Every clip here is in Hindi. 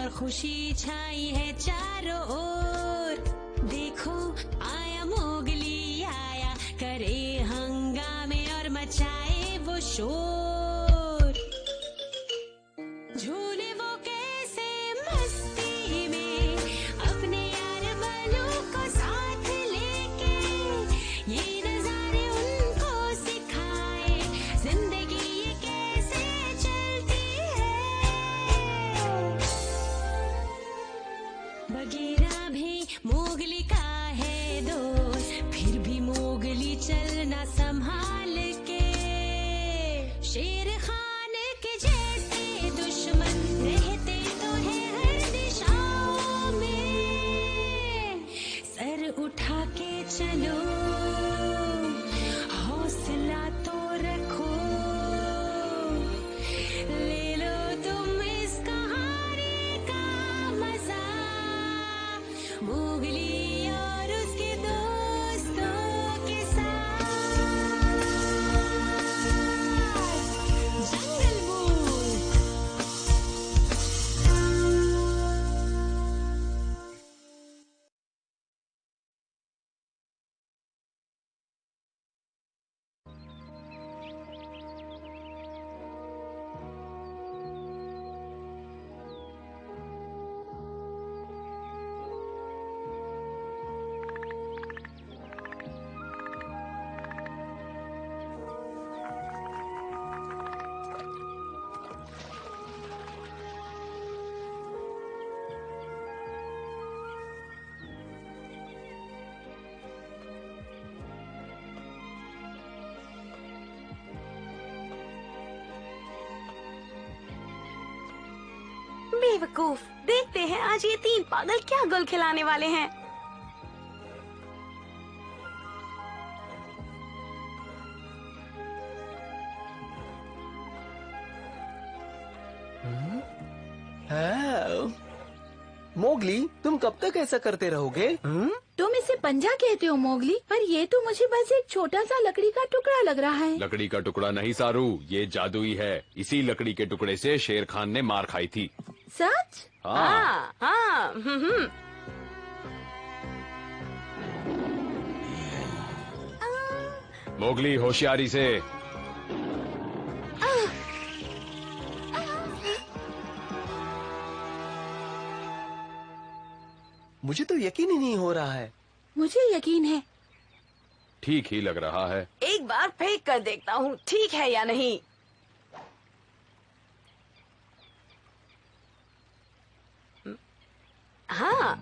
और खुशी छाई है चारों ओर। देखो आया मोगली आया, करे हंगामे और मचाए वो शोर। झूले वो कैसे मस्ती में अपने यार बलू को साथ लेके, ये नजारे उनको सिखाए जिंदगी ये कैसे चलती है। बगीरा भी मोगली का है दोस्त, फिर भी मोगली चलना संभाल के। शेर खान के जैसे दुश्मन रहते तो है हर दिशाओं में। सर उठा के चलो, हौसला तो रखो, ले लो तुम इस कहानी का मजा। मोगली और उसके दोस्तों के साथ जंगल बुल। बेवकूफ, देखते हैं आज ये तीन पागल क्या गुल खिलाने वाले हैं। मोगली, तुम कब तक ऐसा करते रहोगे? तुम इसे पंजा कहते हो मोगली, पर ये तो मुझे बस एक छोटा सा लकड़ी का टुकड़ा लग रहा है। लकड़ी का टुकड़ा नहीं सारू, ये जादुई है। इसी लकड़ी के टुकड़े से शेर खान ने मार खाई थी। सच? हाँ हाँ। मोगली होशियारी से। मुझे तो यकीन ही नहीं हो रहा है। मुझे यकीन है। ठीक ही लग रहा है। एक बार फेंक कर देखता हूँ ठीक है या नहीं। हाँ।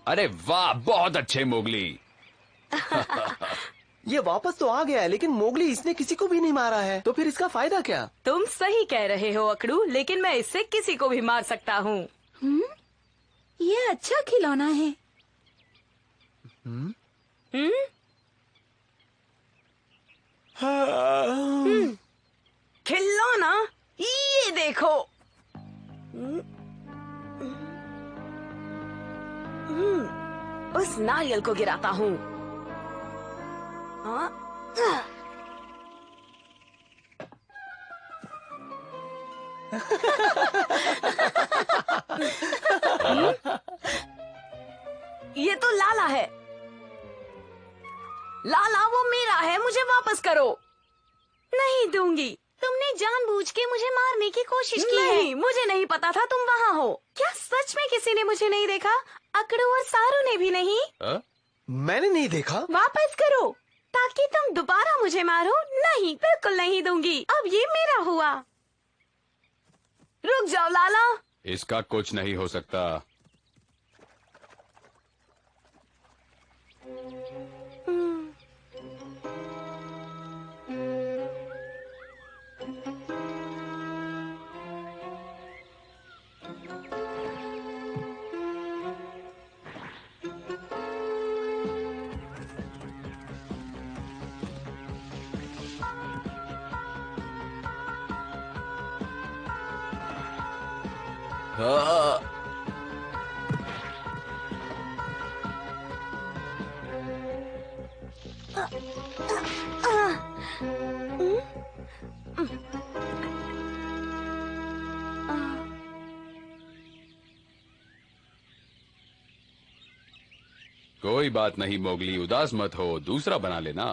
अरे वाह, बहुत अच्छे मोगली। ये वापस तो आ गया है, लेकिन मोगली इसने किसी को भी नहीं मारा है, तो फिर इसका फायदा क्या? तुम सही कह रहे हो अकड़ू, लेकिन मैं इससे किसी को भी मार सकता हूँ। ये अच्छा खिलौना है। खिलौना, ये देखो। उस नारियल को गिराता हूँ। ये तो लाला है। लाला वो मेरा है, मुझे वापस करो। नहीं दूंगी। तुमने जानबूझ के मुझे मारने की कोशिश की है। नहीं, मुझे नहीं पता था तुम वहाँ हो। क्या सच में किसी ने मुझे नहीं देखा? अकड़ू और सारू ने भी नहीं। मैंने नहीं देखा। वापस करो ताकि तुम दोबारा मुझे मारो। नहीं, बिल्कुल नहीं दूंगी। अब ये मेरा हुआ। रुक जाओ लाला। इसका कुछ नहीं हो सकता। कोई बात नहीं मोगली, उदास मत हो, दूसरा बना लेना।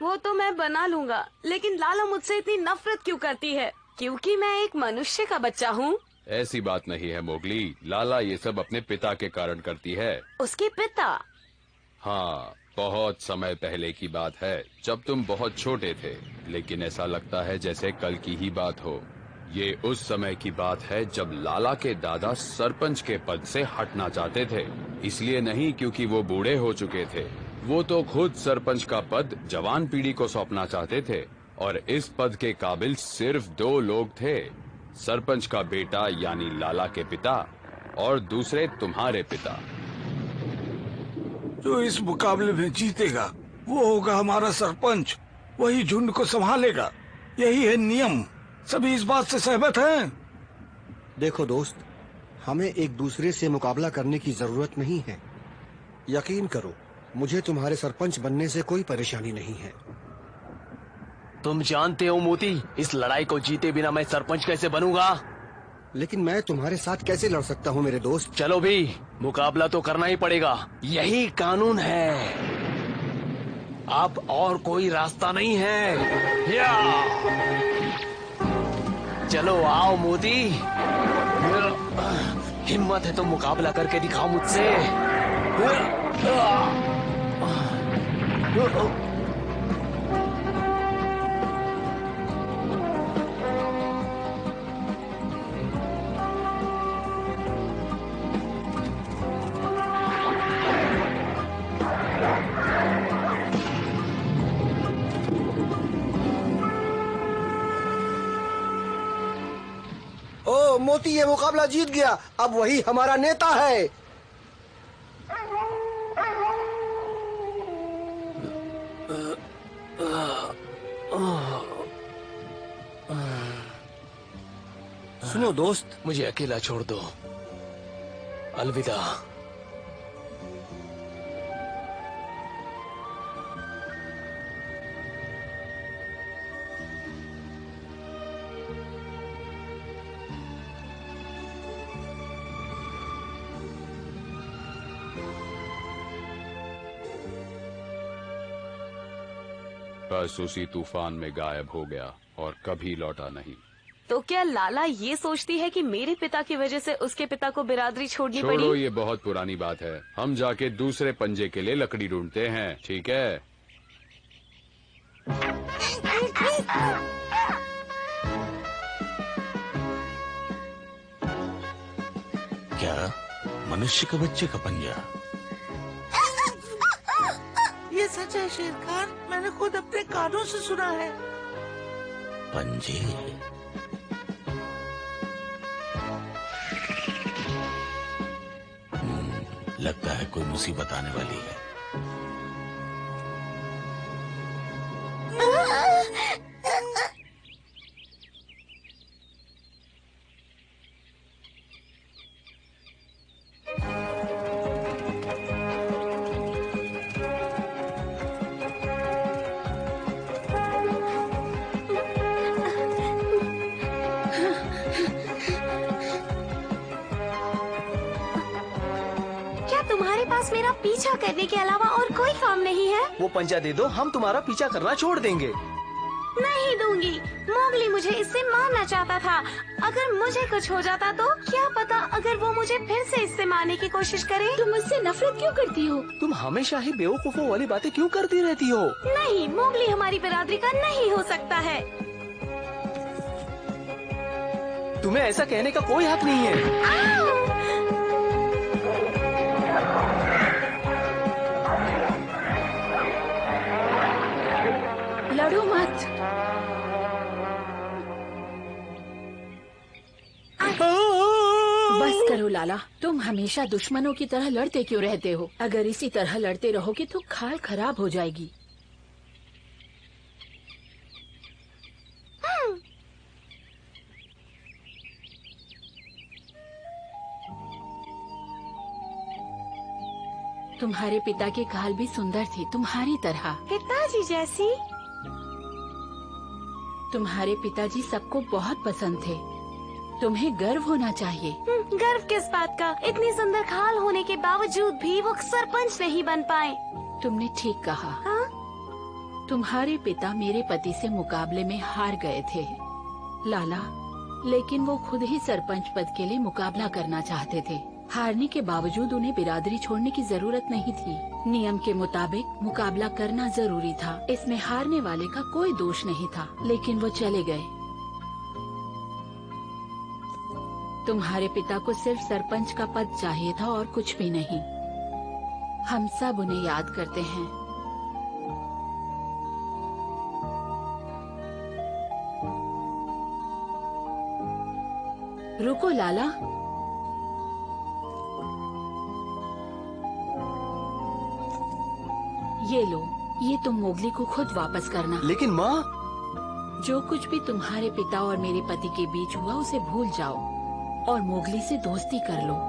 वो तो मैं बना लूंगा, लेकिन लाला मुझसे इतनी नफरत क्यों करती है? क्योंकि मैं एक मनुष्य का बच्चा हूँ। ऐसी बात नहीं है मोगली, लाला ये सब अपने पिता के कारण करती है। उसके पिता? हाँ, बहुत समय पहले की बात है, जब तुम बहुत छोटे थे, लेकिन ऐसा लगता है जैसे कल की ही बात हो। ये उस समय की बात है जब लाला के दादा सरपंच के पद से हटना चाहते थे। इसलिए नहीं क्योंकि वो बूढ़े हो चुके थे, वो तो खुद सरपंच का पद जवान पीढ़ी को सौंपना चाहते थे। और इस पद के काबिल सिर्फ 2 लोग थे, सरपंच का बेटा यानी लाला के पिता और दूसरे तुम्हारे पिता। जो इस मुकाबले में जीतेगा वो होगा हमारा सरपंच, वही झुंड को संभालेगा। यही है नियम। सभी इस बात से सहमत हैं? देखो दोस्त, हमें एक दूसरे से मुकाबला करने की जरूरत नहीं है। यकीन करो, मुझे तुम्हारे सरपंच बनने से कोई परेशानी नहीं है। तुम जानते हो मोती, इस लड़ाई को जीते बिना मैं सरपंच कैसे बनूंगा? लेकिन मैं तुम्हारे साथ कैसे लड़ सकता हूँ मेरे दोस्त? चलो भी, मुकाबला तो करना ही पड़ेगा, यही कानून है। अब और कोई रास्ता नहीं है। या! चलो आओ मोती, हिम्मत है तो मुकाबला करके दिखाओ मुझसे। ओ मोती, ये मुकाबला जीत गया, अब वही हमारा नेता है। सुनो दोस्त, मुझे अकेला छोड़ दो, अलविदा। बस उसी तूफान में गायब हो गया और कभी लौटा नहीं। तो क्या लाला ये सोचती है कि मेरे पिता की वजह से उसके पिता को बिरादरी छोड़नी छोड़ो, पड़ी? ये बहुत पुरानी बात है। हम जाके दूसरे पंजे के लिए लकड़ी ढूंढते हैं, ठीक है? क्या मनुष्य के बच्चे का पंजा? ये सच है शेरखान, मैंने खुद अपने कानों से सुना है। पंजे? लगता है कोई मुसीबत आने वाली है। तुम्हारे पास मेरा पीछा करने के अलावा और कोई काम नहीं है? वो पंजा दे दो, हम तुम्हारा पीछा करना छोड़ देंगे। नहीं दूंगी। मोगली मुझे इससे मारना चाहता था। अगर मुझे कुछ हो जाता तो क्या पता, अगर वो मुझे फिर से इससे मारने की कोशिश करे। तुम मुझसे नफरत क्यों करती हो? तुम हमेशा ही बेवकूफों वाली बातें क्यों करती रहती हो? नहीं, मोगली हमारी बिरादरी का नहीं हो सकता है। तुम्हें ऐसा कहने का कोई हक नहीं है। लड़ो मत। बस करो लाला, तुम हमेशा दुश्मनों की तरह लड़ते क्यों रहते हो? अगर इसी तरह लड़ते रहोगे तो खाल खराब हो जाएगी। तुम्हारे पिता की खाल भी सुंदर थी, तुम्हारी तरह। पिताजी जैसी? तुम्हारे पिताजी सबको बहुत पसंद थे। तुम्हें गर्व होना चाहिए। गर्व किस बात का? इतनी सुंदर खाल होने के बावजूद भी वो सरपंच नहीं बन पाए। तुमने ठीक कहा। हाँ? तुम्हारे पिता मेरे पति से मुकाबले में हार गए थे लाला, लेकिन वो खुद ही सरपंच पद के लिए मुकाबला करना चाहते थे। हारने के बावजूद उन्हें बिरादरी छोड़ने की जरूरत नहीं थी। नियम के मुताबिक मुकाबला करना जरूरी था। इसमें हारने वाले का कोई दोष नहीं था, लेकिन वो चले गए। तुम्हारे पिता को सिर्फ सरपंच का पद चाहिए था और कुछ भी नहीं। हम सब उन्हें याद करते हैं। रुको लाला, ये लो, ये तुम मोगली को खुद वापस करना। लेकिन माँ, जो कुछ भी तुम्हारे पिता और मेरे पति के बीच हुआ उसे भूल जाओ और मोगली से दोस्ती कर लो।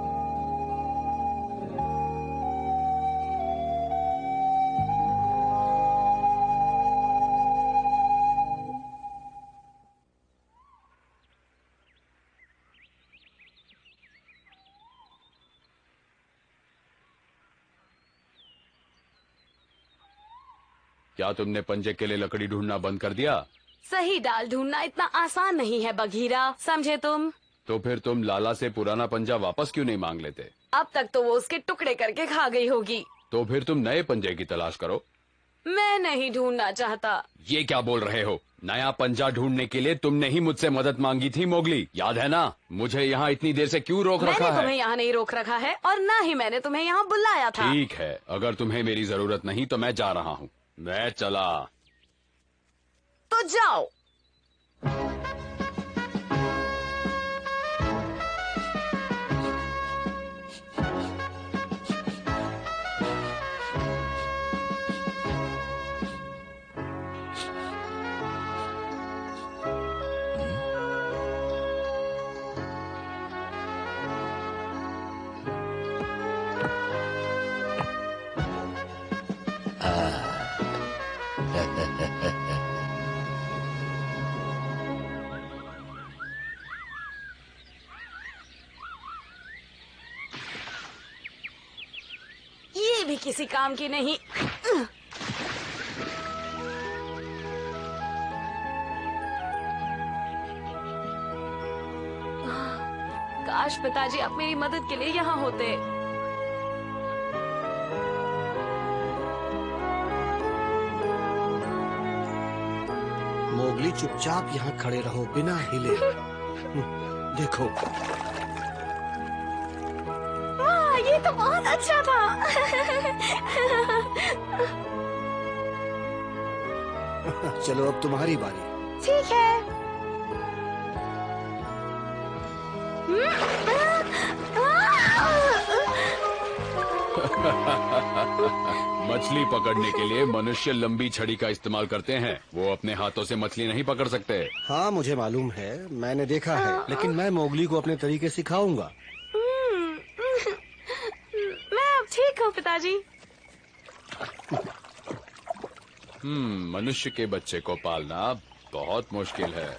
क्या तुमने पंजे के लिए लकड़ी ढूंढना बंद कर दिया? सही डाल ढूंढना इतना आसान नहीं है बघीरा, समझे तुम? तो फिर तुम लाला से पुराना पंजा वापस क्यों नहीं मांग लेते? अब तक तो वो उसके टुकड़े करके खा गई होगी। तो फिर तुम नए पंजे की तलाश करो। मैं नहीं ढूंढना चाहता। ये क्या बोल रहे हो? नया पंजा ढूंढने के लिए तुमने ही मुझसे मदद मांगी थी मोगली, याद है ना? मुझे यहाँ इतनी देर से क्यों रोक रखा मैंने है? तुम्हें यहाँ नहीं रोक रखा है और न ही मैंने तुम्हें यहाँ बुलाया था। ठीक है, अगर तुम्हें मेरी जरूरत नहीं तो मैं जा रहा हूँ। मैं चला। तो जाओ। ये भी किसी काम की नहीं। काश पिताजी आप मेरी मदद के लिए यहाँ होते। मोगली, चुपचाप यहाँ खड़े रहो बिना हिले। देखो, वाह, ये तो बहुत अच्छा था। चलो अब तुम्हारी बारी। ठीक है। मछली पकड़ने के लिए मनुष्य लंबी छड़ी का इस्तेमाल करते हैं। वो अपने हाथों से मछली नहीं पकड़ सकते। हाँ, मुझे मालूम है, मैंने देखा है, लेकिन मैं मोगली को अपने तरीके सिखाऊंगा। मैं अब ठीक हूँ पिताजी। मनुष्य के बच्चे को पालना बहुत मुश्किल है।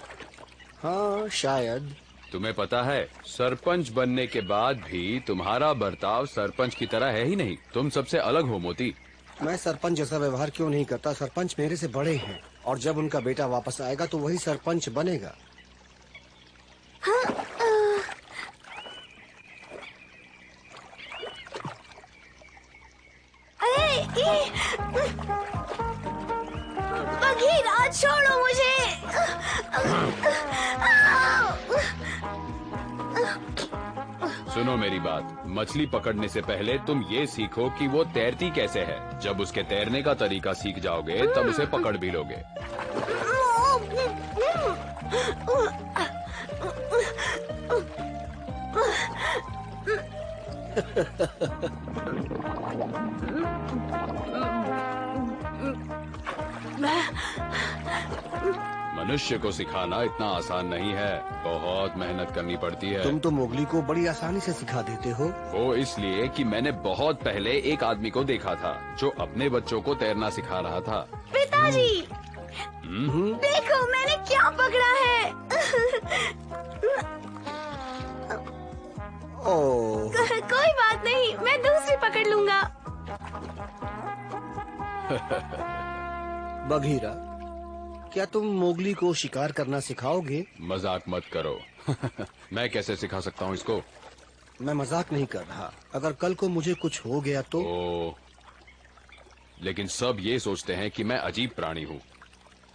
हाँ, शायद। तुम्हें पता है, सरपंच बनने के बाद भी तुम्हारा बर्ताव सरपंच की तरह है ही नहीं। तुम सबसे अलग हो मोती। मैं सरपंच जैसा व्यवहार क्यों नहीं करता? सरपंच मेरे से बड़े हैं और जब उनका बेटा वापस आएगा तो वही सरपंच बनेगा। बघीरा, छोड़ो मुझे। सुनो मेरी बात, मछली पकड़ने से पहले तुम ये सीखो कि वो तैरती कैसे है। जब उसके तैरने का तरीका सीख जाओगे तब उसे पकड़ भी लोगे। मनुष्य को सिखाना इतना आसान नहीं है, बहुत मेहनत करनी पड़ती है। तुम तो मोगली को बड़ी आसानी से सिखा देते हो। वो इसलिए कि मैंने बहुत पहले एक आदमी को देखा था जो अपने बच्चों को तैरना सिखा रहा था। पिताजी, देखो मैंने क्या पकड़ा है। ओह, कोई बात नहीं, मैं दूसरी पकड़ लूंगा। बघीरा, क्या तुम मोगली को शिकार करना सिखाओगे? मजाक मत करो। मैं कैसे सिखा सकता हूँ इसको? मैं मजाक नहीं कर रहा। अगर कल को मुझे कुछ हो गया तो? लेकिन सब ये सोचते हैं कि मैं अजीब प्राणी हूँ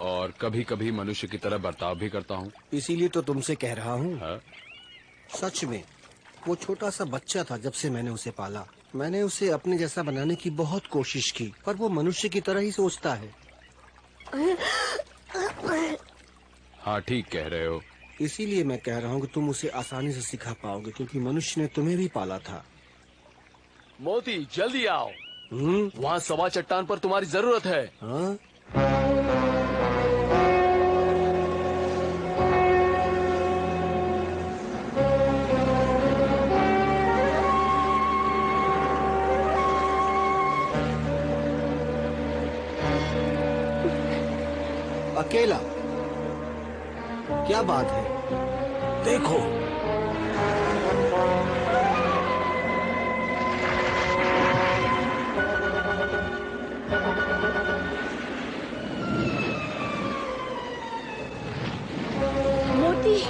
और कभी कभी मनुष्य की तरह बर्ताव भी करता हूँ। इसीलिए तो तुमसे कह रहा हूँ। हाँ? सच में वो छोटा सा बच्चा था जब से मैंने उसे पाला। मैंने उसे अपने जैसा बनाने की बहुत कोशिश की, पर वो मनुष्य की तरह ही सोचता है। हाँ, ठीक कह रहे हो। इसीलिए मैं कह रहा हूँ कि तुम उसे आसानी से सिखा पाओगे, क्योंकि मनुष्य ने तुम्हें भी पाला था। मोती जल्दी आओ, वहाँ सवा चट्टान पर तुम्हारी जरूरत है। हाँ? अकेला? क्या बात है? देखो, मोती,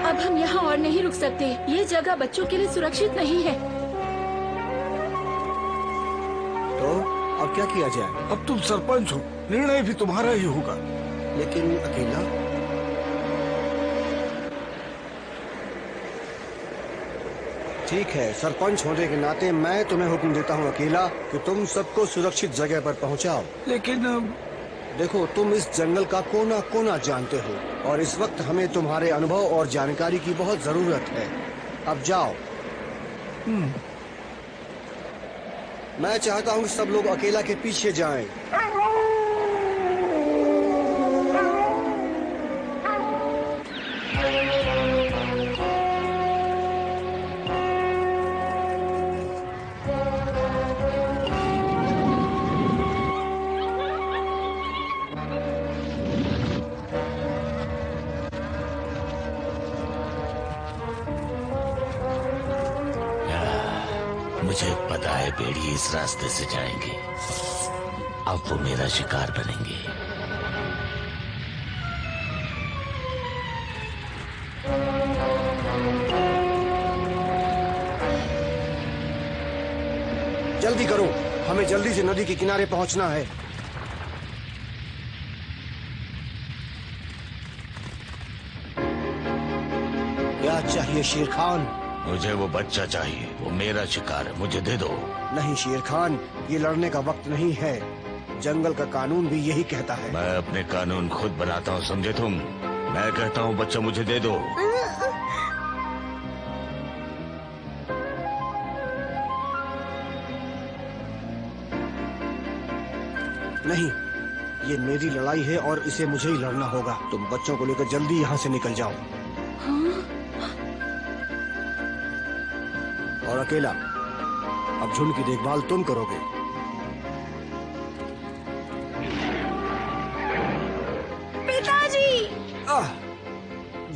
अब हम यहाँ और नहीं रुक सकते। ये जगह बच्चों के लिए सुरक्षित नहीं है। तो अब क्या किया जाए? अब तुम सरपंच हो, निर्णय भी तुम्हारा ही होगा। लेकिन अकेला? ठीक है, सरपंच होने के नाते मैं तुम्हें हुक्म देता हूँ अकेला कि तुम सबको सुरक्षित जगह पर पहुँचाओ। लेकिन देखो, तुम इस जंगल का कोना कोना जानते हो और इस वक्त हमें तुम्हारे अनुभव और जानकारी की बहुत जरूरत है। अब जाओ। मैं चाहता हूँ कि सब लोग अकेला के पीछे जाएं। मुझे पता है भेड़िए इस रास्ते से जाएंगे। अब वो मेरा शिकार बनेंगे। जल्दी करो, हमें जल्दी से नदी के किनारे पहुंचना है। क्या चाहिए शेर खान? मुझे वो बच्चा चाहिए, वो मेरा शिकार है, मुझे दे दो। नहीं शेर खान, ये लड़ने का वक्त नहीं है। जंगल का कानून भी यही कहता है। मैं अपने कानून खुद बनाता हूँ, समझे तुम? मैं कहता हूँ बच्चा मुझे दे दो। नहीं, ये मेरी लड़ाई है और इसे मुझे ही लड़ना होगा। तुम बच्चों को लेकर जल्दी यहाँ से निकल जाओ। और अकेला, अब झुंड की देखभाल तुम करोगे। पिताजी!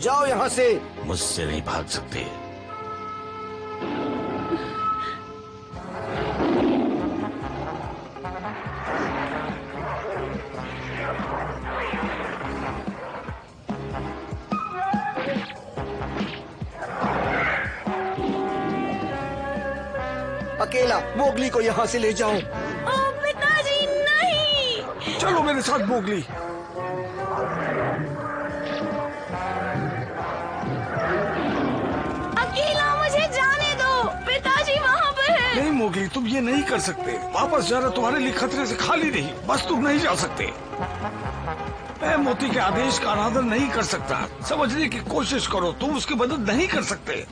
जाओ यहाँ से। मुझसे नहीं भाग सकते। अकेला, मोगली को यहाँ से ले जाओ। ओ पिताजी, नहीं! चलो मेरे साथ मोगली। अकेला, मुझे जाने दो। पिताजी वहाँ पर है। नहीं मोगली, तुम ये नहीं कर सकते। वापस जाना तुम्हारे लिए खतरे से खाली नहीं, बस तुम नहीं जा सकते। मैं मोती के आदेश का अनादर नहीं कर सकता। समझने की कोशिश करो, तुम उसकी मदद नहीं कर सकते।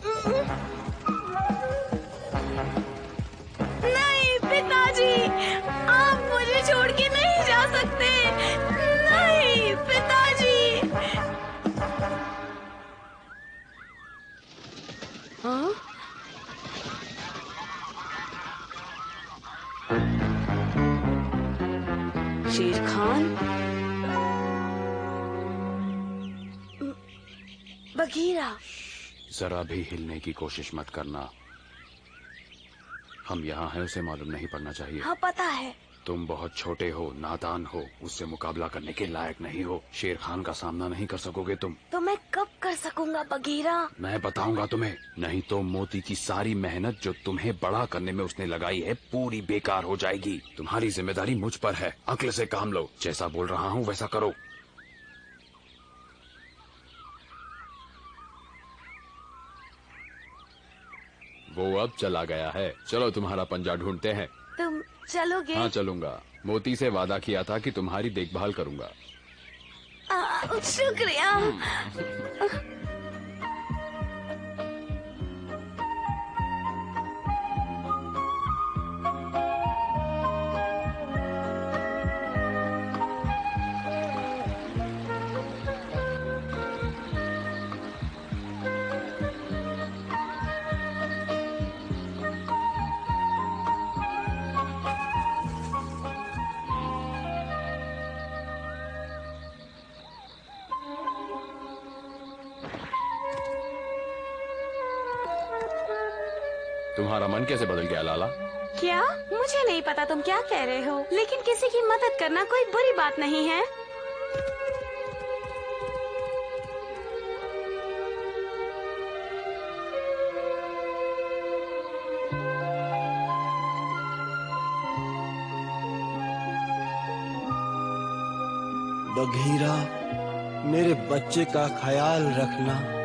पिताजी, आप मुझे छोड़ के नहीं जा सकते। नहीं पिताजी। शेर खान, बघीरा। जरा भी हिलने की कोशिश मत करना। हम यहाँ हैं उसे मालूम नहीं पड़ना चाहिए। हाँ पता है। तुम बहुत छोटे हो, नादान हो, उससे मुकाबला करने के लायक नहीं हो। शेर खान का सामना नहीं कर सकोगे तुम। तो मैं कब कर सकूंगा बघीरा? मैं बताऊंगा तुम्हें, नहीं तो मोती की सारी मेहनत जो तुम्हें बड़ा करने में उसने लगाई है पूरी बेकार हो जाएगी। तुम्हारी जिम्मेदारी मुझ पर है। अक्ल से काम लो। जैसा बोल रहा हूँ वैसा करो। वो अब चला गया है। चलो तुम्हारा पंजा ढूंढते हैं। तुम चलोगे? हाँ चलूंगा। मोती से वादा किया था कि तुम्हारी देखभाल करूंगा। शुक्रिया। तुम्हारा मन कैसे बदल गया लाला? क्या? मुझे नहीं पता तुम क्या कह रहे हो, लेकिन किसी की मदद करना कोई बुरी बात नहीं है। बघीरा, मेरे बच्चे का ख्याल रखना।